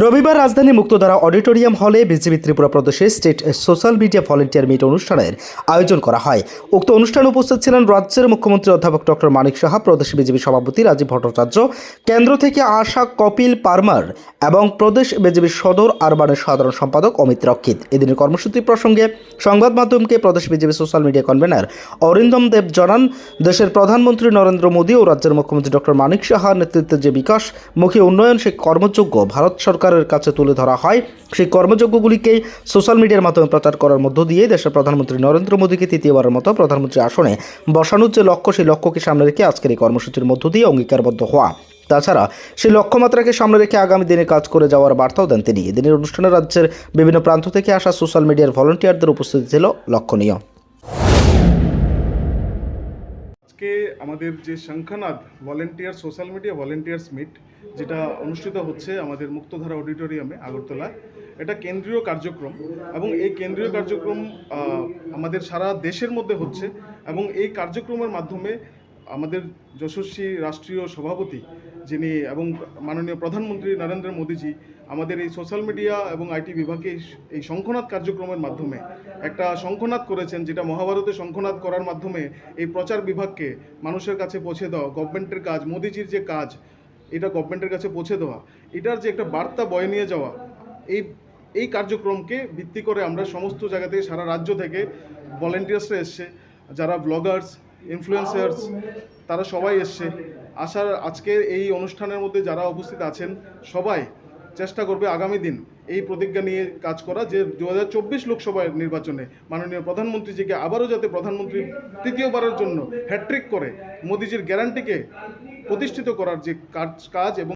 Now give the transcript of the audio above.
রবিবার রাজধানী মুক্তধারা অডিটোরিয়াম হলে বিজেপি ত্রিপুরা প্রদেশের state social media volunteer meet অনুষ্ঠানের আয়োজন করা হয়। উক্ত অনুষ্ঠানে উপস্থিত ছিলেন রাজ্যের মুখ্যমন্ত্রী অধ্যাপক ডক্টর মানিক সাহা, প্রদেশ বিজেপি সভাপতি রাজীব ভট্টাচার্য, কেন্দ্র থেকে আসা কপিল পারমার এবং প্রদেশ বিজেপি সদর আরবানের সাধারণ সম্পাদক অমিত রক্ষিত। এদিনের কর্মসূচি প্রসঙ্গে সংবাদ মাধ্যমকে প্রদেশ BJP social media convener Arindam Deb জানান, দেশের প্রধানমন্ত্রী নরেন্দ্র মোদী ও রাজ্যের মুখ্যমন্ত্রী ডক্টর মানিক সাহার নেতৃত্বে যে বিকাশমুখী উন্নয়ন সেই কর্মযোগ্য ভারত সরকারের কাছে তুলে ধরা হয়, সেই কর্মযোগ্যগুলিকেই সোশ্যাল মিডিয়ার মাধ্যমে প্রচার করার মধ্য দিয়ে দেশের প্রধানমন্ত্রী নরেন্দ্র মোদীকে তৃতীয়বারের মতো প্রধানমন্ত্রী আসনে বসানোর যে লক্ষ্য, সেই লক্ষ্যকে সামনে রেখে আজকের এই কর্মসূচির মধ্য দিয়ে অঙ্গীকারবদ্ধ হওয়া। তাছাড়া সেই লক্ষ্যমাত্রাকে সামনে রেখে আগামী দিনে কাজ করে যাওয়ার বার্তাও দেন তিনি। এদিনের অনুষ্ঠানে রাজ্যের বিভিন্ন প্রান্ত থেকে আসা সোশ্যাল মিডিয়ার ভলান্টিয়ারদের উপস্থিতি ছিল লক্ষণীয়। আজকে আমাদের যে Shankhanad volunteer social media volunteers meet যেটা অনুষ্ঠিত হচ্ছে আমাদের মুক্তধারা অডিটোরিয়ামে আগরতলা, এটা কেন্দ্রীয় কার্যক্রম এবং এই কেন্দ্রীয় কার্যক্রম আমাদের সারা দেশের মধ্যে হচ্ছে এবং এই কার্যক্রমের মাধ্যমে আমাদের যশস্বী রাষ্ট্রীয় সভাপতি যিনি এবং মাননীয় প্রধানমন্ত্রী নরেন্দ্র মোদীজি আমাদের এই সোশ্যাল মিডিয়া এবং আইটি বিভাগে এই শঙ্খনাদ কার্যক্রমের মাধ্যমে একটা শঙ্খনাদ করেছেন, যেটা মহাভারতে শঙ্খনাদ করার মাধ্যমে এই প্রচার বিভাগকে মানুষের কাছে পৌঁছে দেওয়া, গভর্নমেন্টের কাজ, মোদীজির যে কাজ এটা গভর্নমেন্টের কাছে পৌঁছে দেওয়া, এটার যে একটা বার্তা বয়ে নিয়ে যাওয়া, এই কার্যক্রমকে ভিত্তি করে আমরা সমস্ত জায়গা থেকে সারা রাজ্য থেকে ভলেন্টিয়ার্সরা এসছে, যারা ব্লগার্স, ইনফ্লুয়েন্সার্স, তারা সবাই এসছে। আজকে এই অনুষ্ঠানের মধ্যে যারা উপস্থিত আছেন সবাই চেষ্টা করবে আগামী দিন এই প্রতিজ্ঞা নিয়ে কাজ করা যে 2024 লোকসভা নির্বাচনে মাননীয় প্রধানমন্ত্রীজিকে আবারও যাতে প্রধানমন্ত্রী তৃতীয়বারের জন্য হ্যাট্রিক করে মোদিজির গ্যারান্টিকে প্রতিষ্ঠিত করার যে কাজ এবং